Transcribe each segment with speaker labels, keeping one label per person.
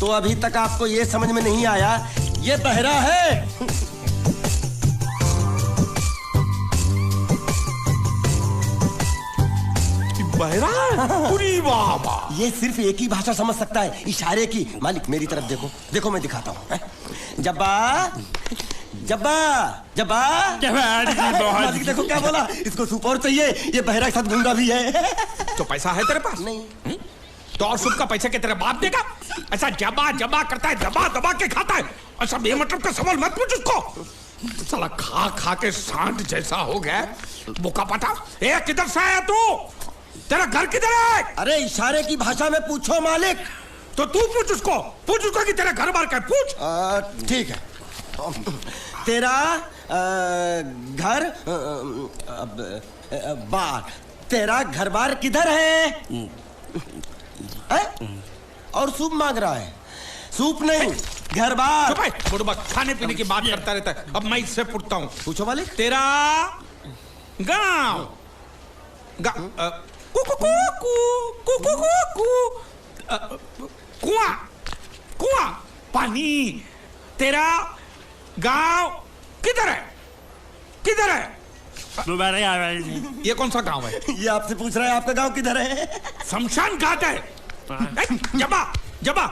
Speaker 1: तो अभी तक आपको ये समझ में नहीं आया ये बहरा है।
Speaker 2: बहरा? पूरी वाह।
Speaker 1: ये सिर्फ एक ही भाषा समझ सकता है, इशारे की। मालिक मेरी तरफ देखो, देखो मैं दिखाता हूँ। जब्बा जब्बा जब्बा। मालिक देखो क्या बोला, इसको सूप और चाहिए। ये बहरा के साथ गूंगा भी है।
Speaker 2: तो पैसा है तेरे पास?
Speaker 1: नहीं।
Speaker 2: तो और सूप का पैसा के तेरे बाप देगा? ऐसा जबा जबा करता है, दबा दबा के खाता है। ऐसा बेमतलब का सवाल मत पूछ उसको। साला खा खा के सांड जैसा हो गया। बुका पटा। ए किधर से आया तू? तेरा घर किधर है?
Speaker 1: अरे इशारे की भाषा में पूछो मालिक।
Speaker 2: तो तू पूछ उसको कि तेरा घर बार क्या है, पूछ।
Speaker 1: ठीक है। तेरा घर बार, तेरा घर बार किधर है? और सूप मांग रहा है। सूप नहीं, घर बार।
Speaker 2: चुप है, बुढ़बा खाने पीने की बात करता रहता है। अब मैं इससे पूछता हूँ।
Speaker 1: पूछो मालिक।
Speaker 2: तेरा गाँव कुआं कुआं पानी, तेरा गांव किधर है? किधर है? ये कौन सा गांव है?
Speaker 1: ये आपसे पूछ रहा है आपका गांव किधर है?
Speaker 2: शमशान घाट है। जबा जबा,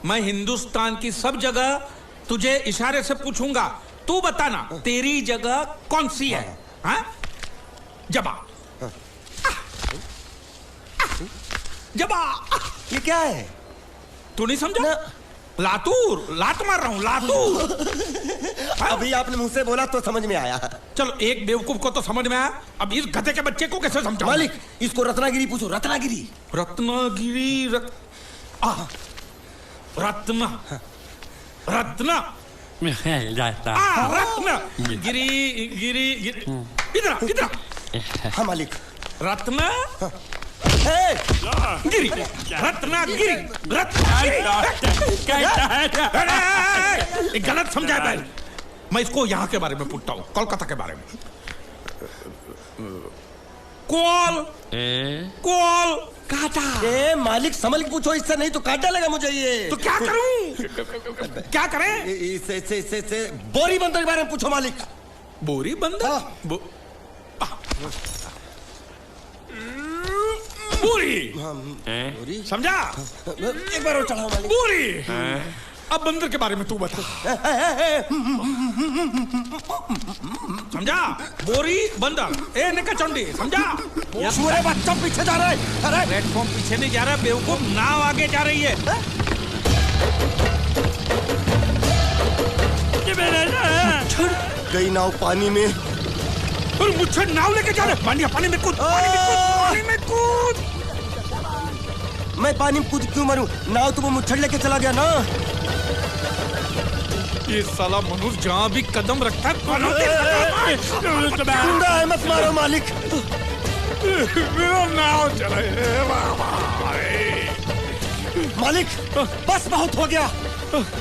Speaker 2: मैं हिंदुस्तान की सब जगह तुझे इशारे से पूछूंगा, तू बताना तेरी जगह कौन सी है? हाँ? जबा जबा।
Speaker 1: ये क्या है?
Speaker 2: तू नहीं समझा? लातूर, लात मार रहा हूं, लातूर।
Speaker 1: अभी आपने मुंह से बोला तो समझ में आया।
Speaker 2: चलो एक बेवकूफ को तो समझ में आया, अब इस गधे के बच्चे को कैसे समझाऊं?
Speaker 1: मालिक इसको रत्नागिरी पूछो। रत्नागिरी।
Speaker 2: रत्नागिरी रत्न रत्न रत्न गिरी गिरी इधर इधर।
Speaker 1: हाँ मालिक।
Speaker 2: रत्न गिरी, रत्नागिरी, रत्नागिरी। गलत समझा भाई। मैं इसको यहाँ के बारे में पूछता हूँ, कोलकाता के बारे में। कोल कोल काटा।
Speaker 1: मालिक संभल के पूछो, इससे नहीं तो काट डालेगा मुझे ये।
Speaker 2: तो क्या करूं? क्या करें?
Speaker 1: इससे बोरी बंदर के बारे में पूछो मालिक।
Speaker 2: बोरी बंदर? पूरी समझा?
Speaker 1: एक बार और चढ़ाओ मालिक।
Speaker 2: पूरी। अब बंदर के बारे में तू बता। समझा? बोरी बंदर। ए निकचंडी, समझा?
Speaker 1: सूरे बच्चा पीछे जा रहा है। अरे
Speaker 2: प्लेटफॉर्म पीछे नहीं जा रहा बेवकूफ, नाव आगे जा रही है।
Speaker 1: गई नाव पानी में।
Speaker 2: और मुझे नाव लेके जा रहे। पानी में कूद, पानी में कूद।
Speaker 1: मैं पानी में कूद क्यों मरूं? नाव तो वो मुच्छड़ लेके चला गया ना।
Speaker 2: ये साला मनुष्य जहाँ भी कदम रखता है
Speaker 1: गुंडा है, मत मारो मालिक।
Speaker 2: नाव चले।
Speaker 1: मालिक बस बहुत हो गया।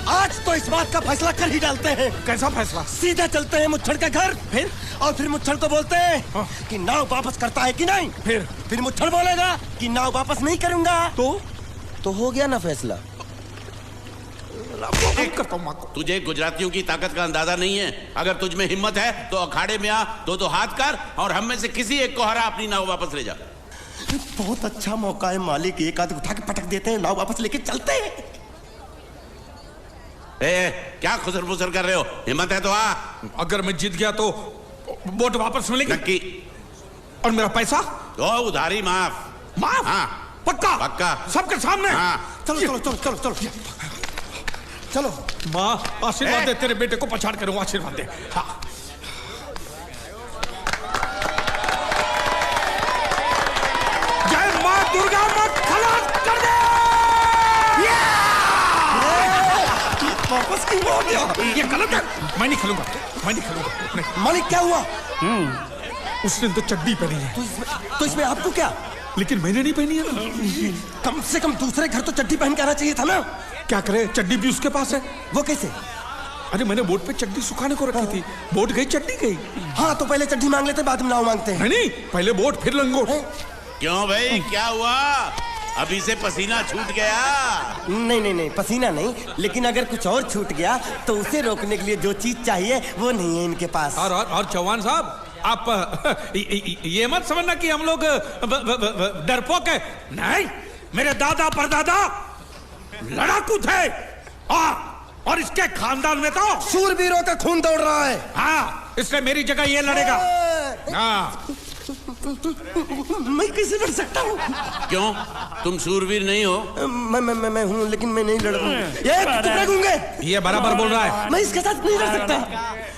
Speaker 1: आज तो इस बात का फैसला कर ही डालते हैं।
Speaker 2: कैसा फैसला? सीधा
Speaker 1: चलते हैं मुच्छड़ के घर, फिर मुच्छड़ को बोलते हैं कि नाव वापस करता है कि नहीं। फिर मुच्छड़ बोलेगा कि नाव वापस नहीं करूंगा। तो हो गया ना फैसला।
Speaker 3: तुझे गुजरातियों की ताकत का अंदाजा नहीं है। अगर तुझ में हिम्मत है तो अखाड़े में आ, दो हाथ कर और हम में से किसी एक को हरा अपनी नाव वापस ले जा।
Speaker 1: बहुत अच्छा मौका है मालिक, एक आदमी उठा के पटक देते हैं, नाव वापस लेके चलते हैं।
Speaker 3: क्या खुसर फुसर कर रहे हो? हिम्मत है तो आ।
Speaker 2: अगर मैं जीत गया तो बोट वापस मिलेगी?
Speaker 3: नक्की।
Speaker 2: और मेरा पैसा?
Speaker 3: तो उधारी माफ।
Speaker 2: माफ?
Speaker 3: हाँ
Speaker 2: पक्का?
Speaker 3: पक्का।
Speaker 2: सबके सामने?
Speaker 3: हाँ।
Speaker 2: चलो। माँ आशीर्वाद दे, तेरे बेटे को पछाड़ करूंगा, आशीर्वाद दे। हाँ। जय माँ दुर्गा, मत खलास कर दे।
Speaker 1: वापस क्यों हो गया?
Speaker 2: ये गलत है। मैं नहीं खेलूंगा।
Speaker 1: मालिक क्या हुआ?
Speaker 2: उसने तो चड्डी पहनी है।
Speaker 1: तो इसमें आपको क्या?
Speaker 2: लेकिन मैंने नहीं पहनी है।
Speaker 1: कम से कम दूसरे घर तो चड्डी पहन के आना चाहिए था ना।
Speaker 2: क्या करे, चड्डी भी उसके पास है।
Speaker 1: वो कैसे?
Speaker 2: अरे मैंने बोट पे चड्डी सुखाने को रखी थी, बोट गई चड्डी गई।
Speaker 1: हाँ तो पहले चड्डी मांग लेते, बाद में नाव मांगते हैं।
Speaker 2: नहीं, पहले बोट फिर लंगोट।
Speaker 3: क्यों भाई, क्या हुआ? अभी से पसीना छूट गया।
Speaker 1: नहीं नहीं नहीं, पसीना नहीं, लेकिन अगर कुछ और छूट गया तो उसे रोकने के लिए जो चीज चाहिए वो नहीं है इनके पास।
Speaker 2: और चौहान साहब, आप ये मत समझना कि हम लोग डरपोक है। नहीं, मेरे दादा परदादा लड़ाकू थे और इसके खानदान में तो
Speaker 1: शूरवीरों का खून दौड़ रहा है।
Speaker 2: हाँ, इसलिए मेरी जगह ये लड़ेगा। हाँ।
Speaker 1: मैं कैसे लड़ सकता हूँ?
Speaker 3: क्यों, तुम शूरवीर नहीं हो?
Speaker 1: मैं हूँ, लेकिन मैं नहीं लड़ रहा हूँ।
Speaker 2: ये बराबर बोल रहा है।
Speaker 1: मैं इसके साथ नहीं लड़ सकता।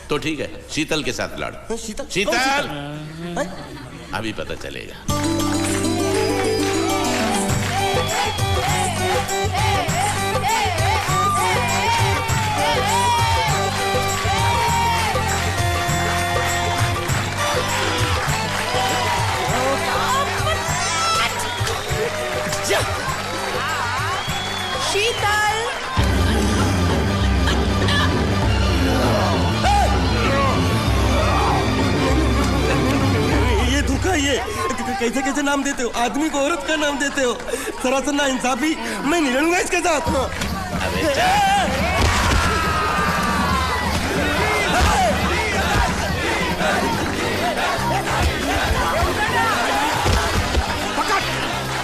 Speaker 3: तो ठीक है, शीतल के साथ लड़।
Speaker 1: शीतल?
Speaker 3: शीतल, अभी पता चलेगा।
Speaker 4: शीतल,
Speaker 1: ये धोखा, ये कैसे कैसे नाम देते हो? आदमी को औरत का नाम देते हो। सरासर ना इंसाफी। मैं नहीं लड़ूंगा इसके साथ।
Speaker 3: अबे जा।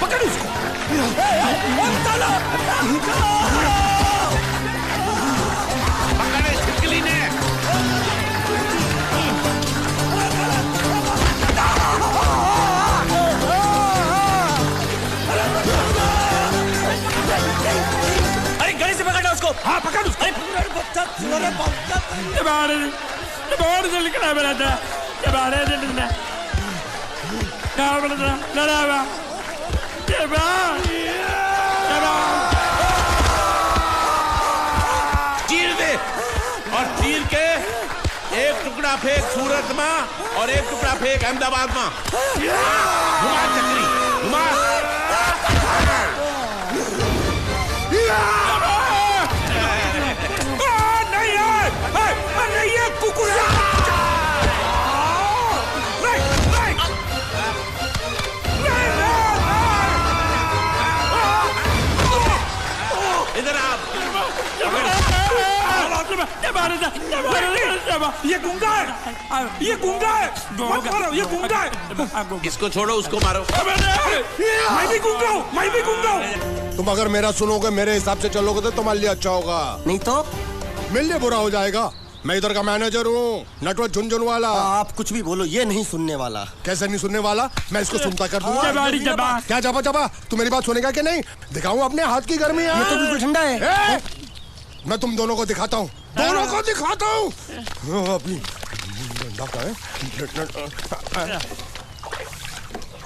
Speaker 2: पकड़ उसको।
Speaker 3: पकड़े छिपकली ने।
Speaker 1: अरे गले से पकड़ना उसको।
Speaker 2: हाँ, पकड़ उसको।
Speaker 5: बाहर से निकला मेरा था, बाहर से निकला, क्या बोला था? लड़ा हुआ,
Speaker 3: चीर दे, और चीर के एक टुकड़ा फेंक सूरत में और एक टुकड़ा फेंक अहमदाबाद में। घुमा चक्री, घुमा।
Speaker 2: नहीं ये कुकुर।
Speaker 3: इधर आप।
Speaker 2: ये गुंगा है, ये गुंगा है। मत मारो, ये गुंगा है।
Speaker 3: इसको छोड़ो, उसको मारो।
Speaker 2: मैं भी गुंगा हूँ, मैं भी गुंगा हूँ।
Speaker 6: तुम अगर मेरा सुनोगे, मेरे हिसाब से चलोगे तो तुम्हारे लिए अच्छा होगा,
Speaker 1: नहीं तो
Speaker 6: मेरे लिए बुरा हो जाएगा। मैं इधर का मैनेजर हूँ, नटवर झुनझुनवाला।
Speaker 1: आप कुछ भी बोलो, ये नहीं सुनने वाला।
Speaker 6: कैसे नहीं सुनने वाला? मैं इसको सुनता कर दूंगा। क्या जबा जबा? तू मेरी बात सुनेगा कि नहीं? दिखाऊं अपने हाथ की गर्मी?
Speaker 1: ये तो बिल्कुल ठंडा है।
Speaker 6: मैं तुम दोनों को दिखाता हूँ, दोनों को दिखाता हूँ। अभी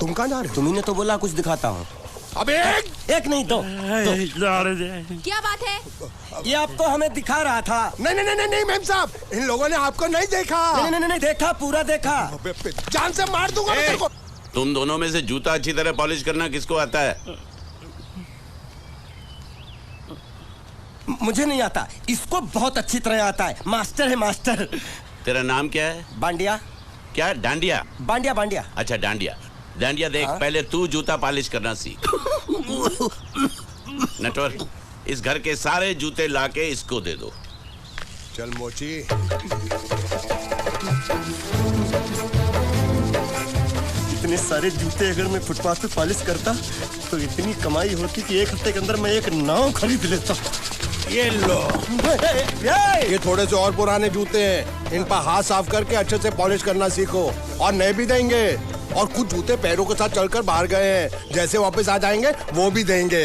Speaker 6: तुम कहाँ जा रहे हो?
Speaker 1: तुम्ही ने तो बोला कुछ दिखाता हूँ।
Speaker 6: अब
Speaker 1: एक नहीं, दो।
Speaker 4: क्या बात है?
Speaker 1: ये आपको हमें दिखा रहा था।
Speaker 6: नहीं नहीं नहीं नहीं मैम साहब, इन लोगों ने आपको नहीं देखा।
Speaker 1: नहीं नहीं नहीं, देखा, पूरा देखा।
Speaker 6: जान से मार दूंगा मैं तेरे को।
Speaker 3: तुम दोनों में से जूता अच्छी तरह पॉलिश करना किसको आता है?
Speaker 1: मुझे नहीं आता, इसको बहुत अच्छी तरह आता है। मास्टर है, मास्टर।
Speaker 3: तेरा नाम क्या है?
Speaker 1: बांडिया।
Speaker 3: क्या? डांडिया?
Speaker 1: बांडिया, बांडिया।
Speaker 3: अच्छा, डांडिया। डांडिया देख, पहले तू जूता पॉलिश करना सीख। नटवर, इस घर के सारे जूते लाके इसको दे दो।
Speaker 6: चल मोची।
Speaker 1: इतने सारे जूते अगर मैं फुटपाथ पे पॉलिश करता तो इतनी कमाई होती कि एक हफ्ते के अंदर मैं एक नाव खरीद लेता।
Speaker 6: ये लो, ये थोड़े से और पुराने जूते हैं, इन पर हाथ साफ करके अच्छे से पॉलिश करना सीखो। और नए भी देंगे, और कुछ जूते पैरों के साथ चलकर बाहर गए हैं, जैसे वापस आ जाएंगे वो भी देंगे।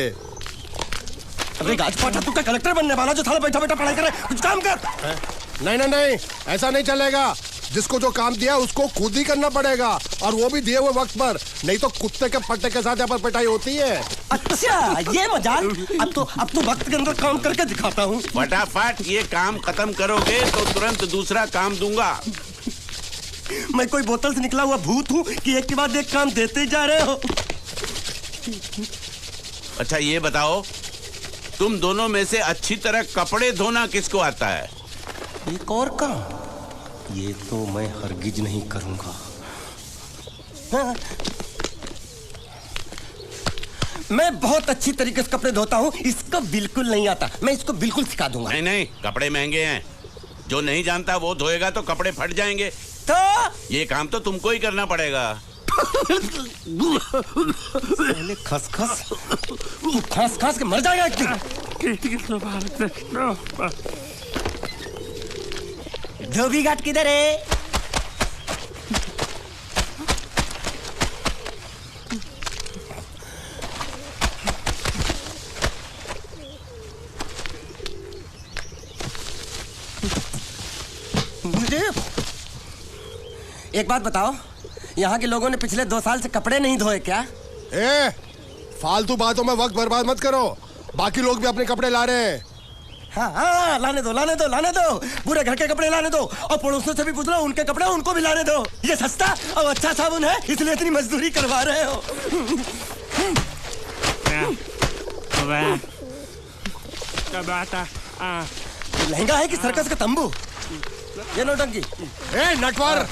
Speaker 1: अरे गाजपाटा, तू क्या कलेक्टर बनने वाला जो थाला बैठा बैठा पढ़ाई करे? कुछ काम कर।
Speaker 6: नहीं नहीं नहीं, ऐसा नहीं चलेगा। जिसको जो काम दिया उसको खुद ही करना पड़ेगा, और वो भी दिए हुए वक्त पर, नहीं तो कुत्ते के पट्टे के साथ यहाँ पर पिटाई होती है।
Speaker 1: अच्छा, ये मजाक। अब तो वक्त के अंदर काम करके दिखाता हूँ।
Speaker 3: फटाफट ये काम खत्म करोगे तो तुरंत दूसरा काम दूंगा।
Speaker 1: मैं कोई बोतल से निकला हुआ भूत हूँ कि एक के बाद एक काम देते जा रहे हो?
Speaker 3: अच्छा ये बताओ, तुम दोनों में से अच्छी तरह कपड़े धोना किसको आता है?
Speaker 1: एक और काम? ये तो मैं हरगिज नहीं करूंगा। हाँ। मैं बहुत अच्छी तरीके से कपड़े धोता हूँ, इसको बिल्कुल नहीं आता। मैं इसको बिल्कुल सिखा दूंगा।
Speaker 3: नहीं नहीं, कपड़े महंगे हैं, जो नहीं जानता वो धोएगा तो कपड़े फट जाएंगे।
Speaker 1: तो
Speaker 3: ये काम तो तुमको ही करना पड़ेगा।
Speaker 1: खस खस के मर जाएगा एक दिन। धोबी घाट किधर है? मुझे एक बात बताओ, यहाँ के लोगों ने पिछले 2 साल से कपड़े नहीं धोए क्या?
Speaker 6: फालतू बातों में वक्त बर्बाद मत करो, बाकी लोग भी अपने कपड़े ला रहे हैं।
Speaker 1: हाँ, लाने दो, पूरे घर के कपड़े लाने दो, और पड़ोसियों से भी पूछ लो, उनके कपड़े उनको भी लाने दो। ये सस्ता और अच्छा साबुन है, इसलिए इतनी मजदूरी करवा रहे हो। लहंगा है कि सर्कस का तंबू? ये नौटंकी।
Speaker 6: नटवर,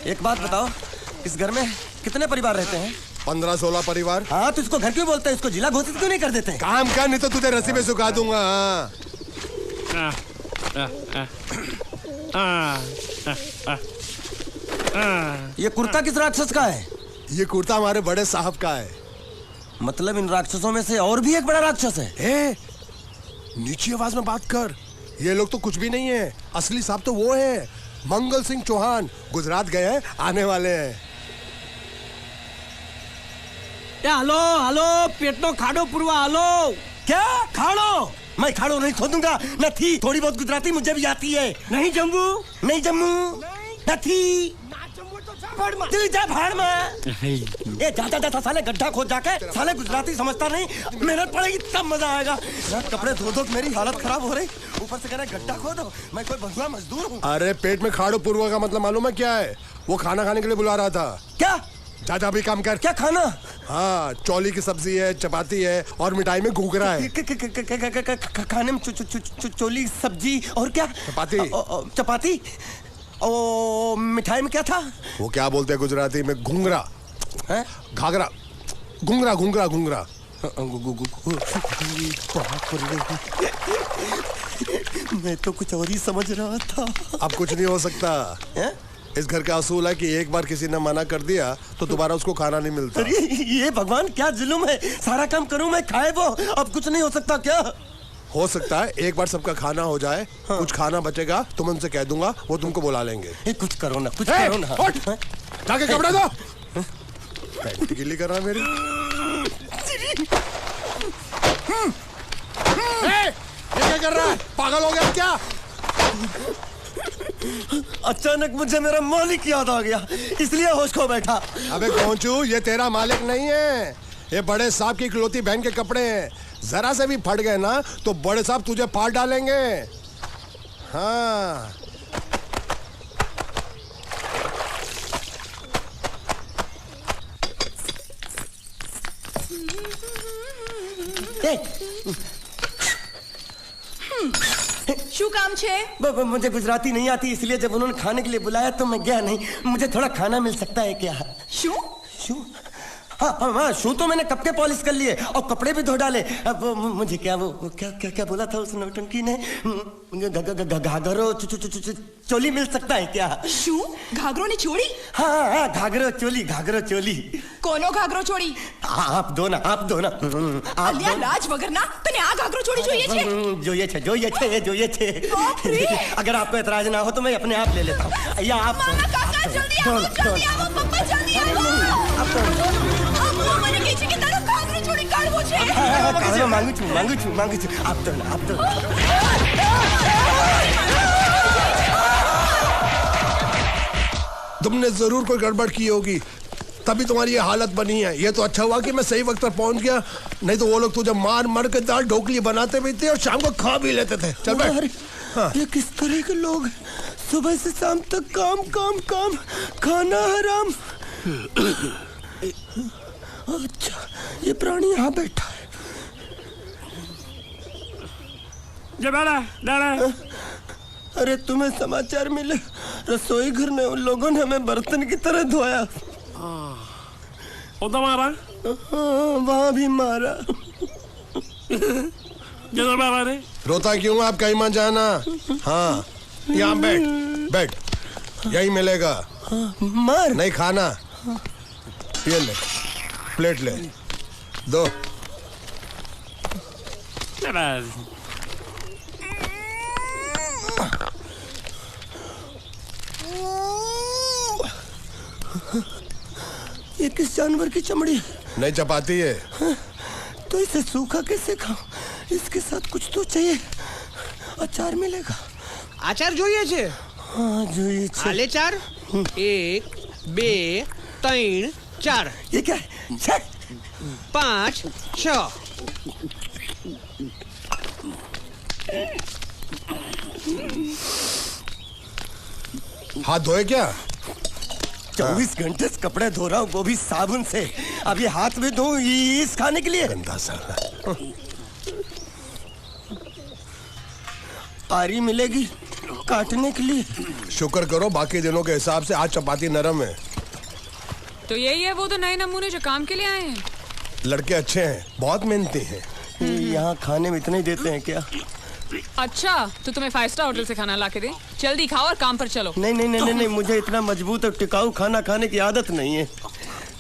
Speaker 1: एक बात बताओ, इस घर में कितने परिवार रहते हैं?
Speaker 6: 15-16 परिवार।
Speaker 1: हाँ, तो इसको घर क्यों बोलते हैं? इसको जिला घोषित क्यों नहीं कर देते?
Speaker 6: काम कर, नहीं तो तुझे रस्सी में सुखा दूंगा।
Speaker 1: ये कुर्ता किस राक्षस का है?
Speaker 6: ये कुर्ता हमारे बड़े साहब का है।
Speaker 1: मतलब इन राक्षसों में से और भी एक बड़ा राक्षस है?
Speaker 6: नीची आवाज में बात कर, ये लोग तो कुछ भी नहीं है, असली साहब तो वो है, मंगल सिंह चौहान। गुजरात गए हैं, आने वाले हैं।
Speaker 5: हेलो, पेटनो खाड़ो पुरवा, हेलो।
Speaker 1: क्या खाड़ो? मैं खाड़ो नहीं खोदूंगा, न थी। थोड़ी बहुत गुजराती मुझे भी आती है।
Speaker 5: नहीं जम्मू,
Speaker 1: नहीं जम्मू, न थी। तू जा भाड़ में। ये जाता साले गड्ढा खोद जाके, साले गुजराती समझता नहीं, मेहनत पड़ेगी तब मजा आएगा। कपड़े धो धो मेरी हालत खराब हो रही, ऊपर से कह रहे गड्ढा खोदो। मैं कोई भगवा मजदूर हूँ?
Speaker 6: अरे पेट में खाड़ो पुरवा का मतलब मालूम है क्या है? वो खाना खाने के लिए बुला रहा था।
Speaker 1: क्या?
Speaker 6: जा भी काम कर।
Speaker 1: क्या खाना?
Speaker 6: हाँ, चौली की सब्जी है, चपाती है, और मिठाई में घूघरा है।
Speaker 1: खाने में चोली सब्जी और क्या? चपाती। ओ, मिठाई में क्या था?
Speaker 6: वो क्या बोलते हैं गुजराती में? घूंघरा है, घाघरा, घूंघरा।
Speaker 1: मैं तो कुछ और ही समझ रहा था।
Speaker 6: अब कुछ नहीं हो सकता है? इस घर का असूल है कि एक बार किसी ने मना कर दिया तो दोबारा उसको खाना नहीं मिलता।
Speaker 1: ये भगवान क्या जुल्म है, सारा काम करूं मैं, खाए वो। अब कुछ नहीं हो सकता क्या?
Speaker 6: हो सकता है एक बार सबका खाना हो जाए। हाँ। कुछ खाना बचेगा तो मैं उनसे कह दूंगा, वो तुमको बुला लेंगे।
Speaker 1: कुछ करो ना, कुछ करो ना।
Speaker 6: जाके कपड़े दो। पैंट गिल्ली कर रहा मेरी। ये क्या कर रहा है? पागल हो गया क्या?
Speaker 1: अचानक मुझे मेरा मालिक याद आ गया, इसलिए होश खो बैठा।
Speaker 6: अबे कौनचू, ये तेरा मालिक नहीं है, ये बड़े साहब की इकलौती बहन के कपड़े हैं। जरा से भी फट गए ना तो बड़े साहब तुझे फाड़ डालेंगे। हाँ,
Speaker 4: શું કામ છે?
Speaker 1: मुझे गुजराती नहीं आती, इसलिए जब उन्होंने खाने के लिए बुलाया तो मैं गया नहीं। मुझे थोड़ा खाना मिल सकता है क्या?
Speaker 4: શું?
Speaker 1: शू? हाँ, शू तो मैंने कब के पॉलिश कर लिए और कपड़े भी धो डाले। अब मुझे क्या क्या बोला था उस नौटंकी ने? घाघरो चोली मिल सकता है क्या?
Speaker 4: શું? ઘાઘરો ને ચોળી?
Speaker 1: हाँ, घाघरो चोली।
Speaker 4: કોનો ઘાઘરો ચોળી?
Speaker 1: आप दो ना।
Speaker 4: અલ્યા લાજ વગરના, તને આ ઘાઘરો ચોળી જોઈએ છે?
Speaker 1: જોઈએ છે। अगर आपको एतराज ना हो तो मैं अपने आप ले लेता हूँ। या आप
Speaker 4: મામા કાકા જલ્દી આવો, પપ્પા જલ્દી આવો। અમ્મા મને કહે છે કે તારો ઘાઘરો ચોળી કાઢવો છે।
Speaker 1: मांगू छू। आप तो
Speaker 6: तुमने जरूर कोई गड़बड़ की होगी, तभी तुम्हारी ये हालत बनी है। ये तो अच्छा हुआ कि मैं सही वक्त पर पहुंच गया, नहीं तो वो लोग तुझे मार के दाल ढोकली बनाते भी थे और शाम को खा भी लेते थे। चल बैठ।
Speaker 1: हाँ। ये किस तरह के लोग हैं? सुबह से शाम तक काम, खाना हराम। अच्छा, ये प्राणी यहाँ बैठा है। अरे तुम्हें समाचार मिले? रसोई घर में उन लोगों ने हमें बर्तन की तरह धोया। वहाँ भी मारा।
Speaker 5: जरूर बाबा रे।
Speaker 6: रोता क्यों आप कहीं मत जाना। हाँ यहाँ बैठ बैठ, यही मिलेगा।
Speaker 1: मार
Speaker 6: नहीं खाना, ये ले प्लेट ले दो।
Speaker 1: ये किस जानवर की चमड़ी?
Speaker 6: नहीं चपाती है।
Speaker 1: तो इसे सूखा कैसे खाऊं? इसके साथ कुछ तो चाहिए। अचार मिलेगा?
Speaker 7: આચાર જોઈએ છે?
Speaker 1: हाँ જોઈએ છે।
Speaker 7: આલે ચાર 1 2 3 4
Speaker 1: ये क्या है? छे!
Speaker 7: 5 6
Speaker 6: हाथ धोए क्या?
Speaker 1: 24 घंटे से कपड़े धो रहा हूँ, वो भी साबुन से। अब ये हाथ में धो इस खाने के लिए?
Speaker 6: गंदा साला।
Speaker 1: आरी मिलेगी काटने के लिए?
Speaker 6: शुक्र करो बाकी दिनों के हिसाब से आज चपाती नरम है।
Speaker 8: तो यही है वो तो नए नमूने जो काम के लिए आए हैं।
Speaker 6: लड़के अच्छे हैं, बहुत मेहनती हैं।
Speaker 1: यहाँ खाने में इतना ही देते हैं क्या?
Speaker 8: अच्छा तो तुम्हें 5 स्टार होटल से खाना ला के दे? जल्दी खाओ और काम पर चलो।
Speaker 1: नहीं नहीं नहीं नहीं, मुझे इतना मजबूत और टिकाऊ खाना खाने की आदत नहीं है।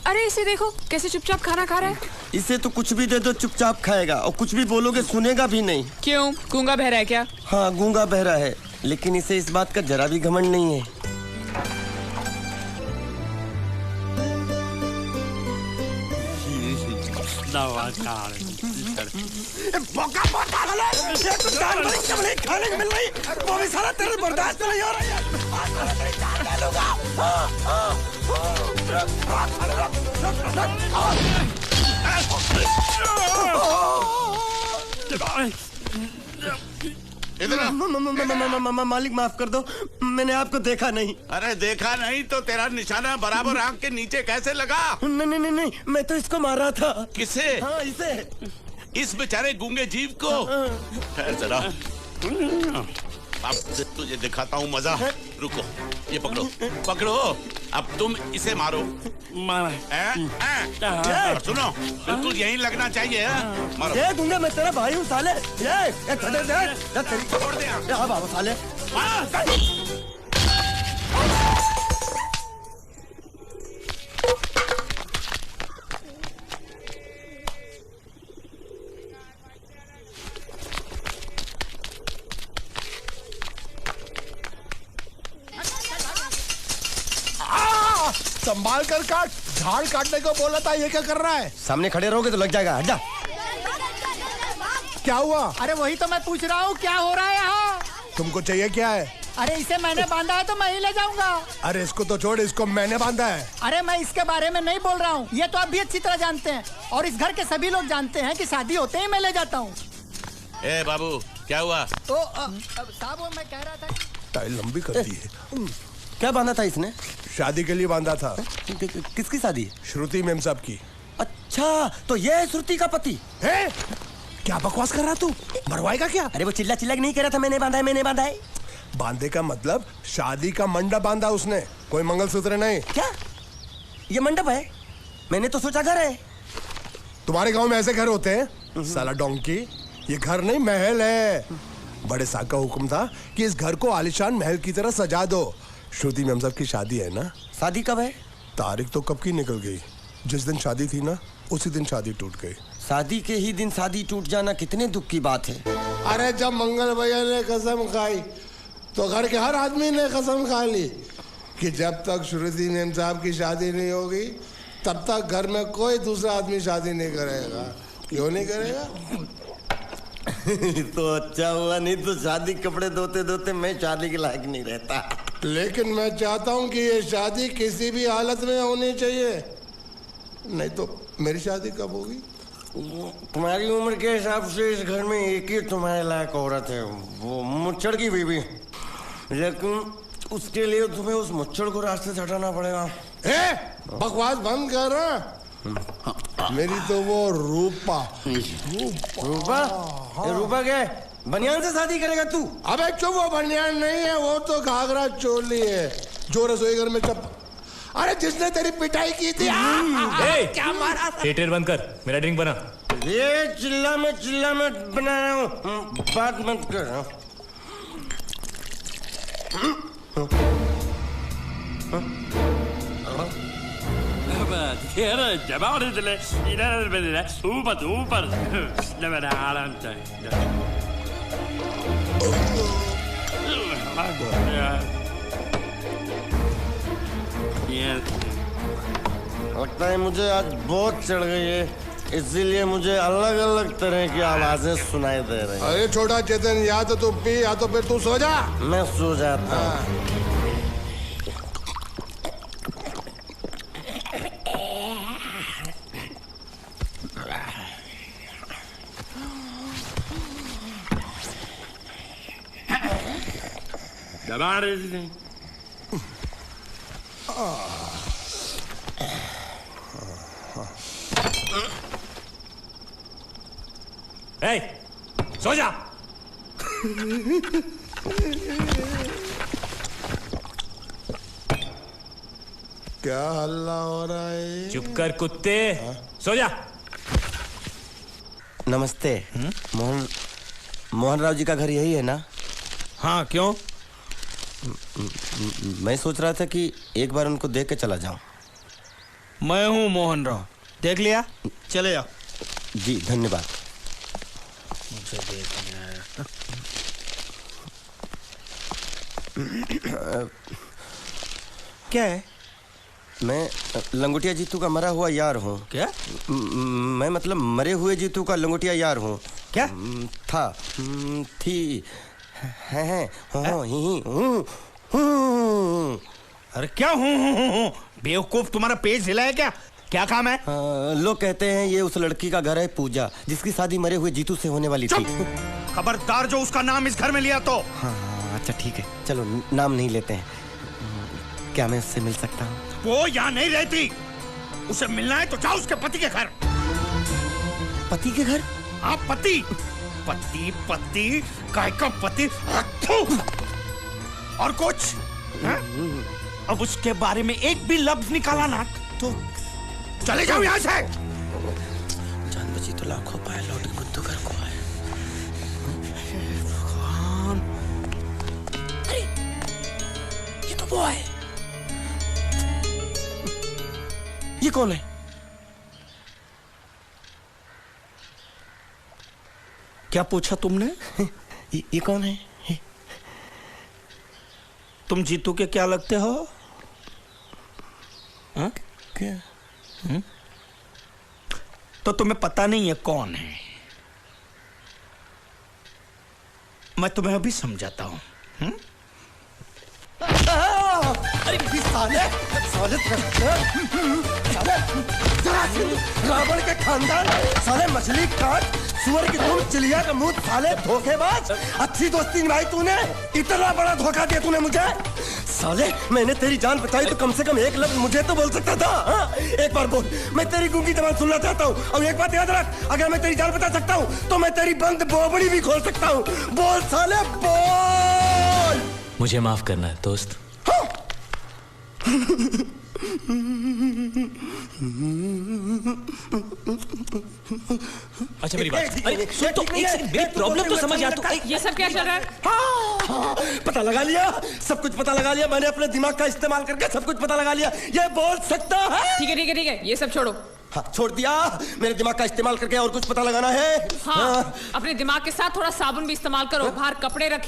Speaker 8: अरे इसे देखो कैसे चुपचाप खाना खा रहा है।
Speaker 1: इसे तो कुछ भी दे दो चुपचाप खाएगा, और कुछ भी बोलोगे सुनेगा भी नहीं।
Speaker 8: क्यों, गूंगा बहरा है क्या?
Speaker 1: हाँ गूंगा बहरा है, लेकिन इसे इस बात का जरा भी घमंड नहीं है।
Speaker 2: मौका बहुत पागल है। ये तो जानवर की चमड़ी खाने को मिल रही, वो भी साला तेरे बर्दाश्त नहीं हो रही है। आज मैं तेरी जान ले लूंगा।
Speaker 1: मालिक माफ कर दो, मैंने आपको देखा नहीं।
Speaker 3: अरे देखा नहीं तो तेरा निशाना बराबर आंख के नीचे कैसे लगा?
Speaker 1: नहीं नहीं नहीं, मैं तो इसको मार रहा था।
Speaker 3: किसे?
Speaker 1: हाँ इसे।
Speaker 3: इस बेचारे गूंगे जीव को? ठहर जरा, अब तुझे दिखाता हूँ मजा। रुको, ये पकड़ो पकड़ो, अब तुम इसे मारो। सुनो, बिल्कुल यहीं लगना चाहिए। मारो।
Speaker 1: ये गूंगा, मैं तेरा भाई हूँ साले। ये
Speaker 3: छोड़ दे।
Speaker 1: हाँ बाबा साले।
Speaker 6: संभाल कर काट, झाड़ काटने को बोला था, ये क्या कर रहा है?
Speaker 1: सामने खड़े रहोगे तो लग जाएगा। हट जा।
Speaker 6: क्या हुआ?
Speaker 9: अरे वही तो मैं पूछ रहा हूँ, क्या हो रहा है यहाँ?
Speaker 6: तुमको चाहिए क्या है?
Speaker 9: अरे इसे मैंने बांधा है तो मैं ही ले जाऊंगा।
Speaker 6: अरे इसको तो छोड़, इसको मैंने बांधा है।
Speaker 9: अरे मैं इसके बारे में नहीं बोल रहा हूँ, ये तो आप भी अच्छी तरह जानते हैं, और इस घर के सभी लोग जानते हैं कि शादी होते ही मैं ले जाता हूँ।
Speaker 3: ए बाबू, क्या हुआ?
Speaker 9: तो साहब वो मैं कह रहा था।
Speaker 6: टाइल लंबी कर दी है।
Speaker 1: क्या बांधा था इसने?
Speaker 6: शादी के लिए बांधा था।
Speaker 1: किसकी शादी?
Speaker 6: श्रुति मेम साहब की।
Speaker 1: अच्छा, तो ये है श्रुति का पति?
Speaker 6: है? क्या बकवास कर रहा तू? मरवाएगा क्या?
Speaker 1: अरे वो चिल्ला चिल्ला नहीं कह रहा था मैंने बांधा है, मैंने बांधा है।
Speaker 6: बांधे का मतलब शादी का मंडप बांधा उसने, कोई मंगलसूत्र नहीं।
Speaker 1: क्या ये मंडप है? मैंने तो सोचा घर है।
Speaker 6: तुम्हारे गांव में ऐसे घर होते हैं साला डोंकी? ये घर नहीं, महल है। बड़े साहब का हुक्म था कि इस घर को आलीशान महल की तरह सजा दो। श्रुति मेम साहब की शादी है ना?
Speaker 1: शादी कब है?
Speaker 6: तारीख तो कब की निकल गई, जिस दिन शादी थी ना उसी दिन शादी टूट गई।
Speaker 1: शादी के ही दिन शादी टूट जाना कितने दुख की बात है।
Speaker 6: अरे जब मंगल भैया ने कसम खाई तो घर के हर आदमी ने कसम खा ली कि जब तक श्रुति मेम साहब की शादी नहीं होगी तब तक घर में कोई दूसरा आदमी शादी नहीं करेगा। क्यों नहीं करेगा?
Speaker 1: तो अच्छा हुआ, नहीं तो शादी कपड़े धोते धोते मैं शादी के लायक नहीं रहता।
Speaker 6: लेकिन मैं चाहता हूँ कि ये शादी किसी भी हालत में होनी चाहिए, नहीं तो मेरी शादी कब होगी?
Speaker 1: तुम्हारी उम्र के हिसाब से इस घर में एक ही तुम्हारे लायक औरत है, वो मुच्छड़ की बीवी। लेकिन उसके लिए तुम्हें उस मुच्छड़ को रास्ते से हटाना पड़ेगा।
Speaker 6: बकवास बंद कर रहा। मेरी तो वो रूपा।
Speaker 1: रूपा? रूपा क्या है? बनियान से शादी करेगा तू?
Speaker 6: अबे चुप, वो बनियान नहीं है, वो तो घाघरा चोली है जो रसोई घर में अरे जिसने तेरी पिटाई की थी
Speaker 7: क्या मारा था?
Speaker 10: थिएटर बंद कर, मेरा ड्रिंक बना।
Speaker 1: ये चिल्ला मत बना रहा हूँ, बात मत कर। लगता है मुझे आज बहुत चढ़ गई है, इसीलिए मुझे अलग अलग तरह की आवाजें सुनाई दे रही हैं।
Speaker 6: अरे छोटा चेतन, या तो तू पी या तो फिर तू सो जा।
Speaker 1: मैं सो जाता हूँ।
Speaker 5: दबा रहे थे।
Speaker 10: सो जा।
Speaker 6: क्या हल्ला हो रहा है?
Speaker 10: चुप कर कुत्ते, सो जा।
Speaker 1: नमस्ते। मोहन राव जी का घर यही है ना?
Speaker 7: हाँ, क्यों?
Speaker 1: मैं सोच रहा था कि एक बार उनको देख के चला जाऊं।
Speaker 7: मैं हूँ मोहन राव, देख लिया? चले जाओ।
Speaker 1: जी धन्यवाद।
Speaker 7: मुझे देखना है। क्या है?
Speaker 1: मैं लंगोटिया जीतू का मरा हुआ यार हूँ।
Speaker 7: क्या?
Speaker 1: मैं मतलब मरे हुए जीतू का लंगोटिया यार हूँ।
Speaker 7: क्या?
Speaker 1: था, थी, है,
Speaker 7: अरे क्या हूँ? बेवकूफ, तुम्हारा पेज हिला है क्या? क्या काम है?
Speaker 1: लोग कहते हैं ये उस लड़की का घर है पूजा, जिसकी शादी मरे हुए जीतू से होने वाली थी।
Speaker 7: खबरदार जो उसका नाम इस घर में लिया तो।
Speaker 1: हाँ अच्छा ठीक है, चलो नाम नहीं लेते हैं। क्या मैं उससे मिल सकता हूँ?
Speaker 7: वो यहाँ नहीं रहती। उसे मिलना है तो जाओ उसके पति के घर।
Speaker 1: पति के घर?
Speaker 7: हाँ, पति पति काय का पति। और कुछ है? अब उसके बारे में एक भी लफ्ज निकाला ना तो चले जाओ यहाँ से।
Speaker 1: जान बची तो लाखों पाए, लौट के बुद्धू घर को आए।
Speaker 7: भगवान, अरे ये तो वो है।
Speaker 1: ये कौन है?
Speaker 7: क्या पूछा तुमने?
Speaker 1: ये कौन है?
Speaker 7: तुम जीतू के क्या लगते हो? हा?
Speaker 1: क्या?
Speaker 7: तो तुम्हें पता नहीं है कौन है? मैं तुम्हें अभी समझाता हूं।
Speaker 1: अरे साले रावण के खानदान, साले मछली काट, सुअर की तुम, चिलिया का मुंह, साले धोखेबाज। अच्छी दोस्ती निभाई तूने, इतना बड़ा धोखा दिया तूने मुझे। साले मैंने तेरी जान बचाई तो कम से कम एक लफ्ज मुझे तो बोल सकता था। हाँ? एक बार बोल, मैं तेरी गूंगी जबान सुनना चाहता हूँ। और एक बात याद रख, अगर मैं तेरी जान बचा सकता हूँ तो मैं तेरी बंद बोबड़ी भी खोल सकता हूँ। बोल साले बोल।
Speaker 10: मुझे माफ करना है दोस्त। अच्छा मेरी बात, अरे सुन तो एक सेकंड, मेरी प्रॉब्लम तो समझ आ तू।
Speaker 8: ये सब क्या चल रहा है?
Speaker 1: हाँ, पता लगा लिया, सब कुछ पता लगा लिया। मैंने अपने दिमाग का इस्तेमाल करके सब कुछ पता लगा लिया। ये बोल सकता है?
Speaker 8: ठीक है ठीक है ठीक है, ये सब छोड़ो।
Speaker 1: हाँ, छोड़ दिया। मेरे दिमाग का इस्तेमाल करके और कुछ पता लगाना है?
Speaker 8: हाँ, अपने दिमाग के साथ थोड़ा साबुन भी इस्तेमाल करो। बाहर कपड़े रखे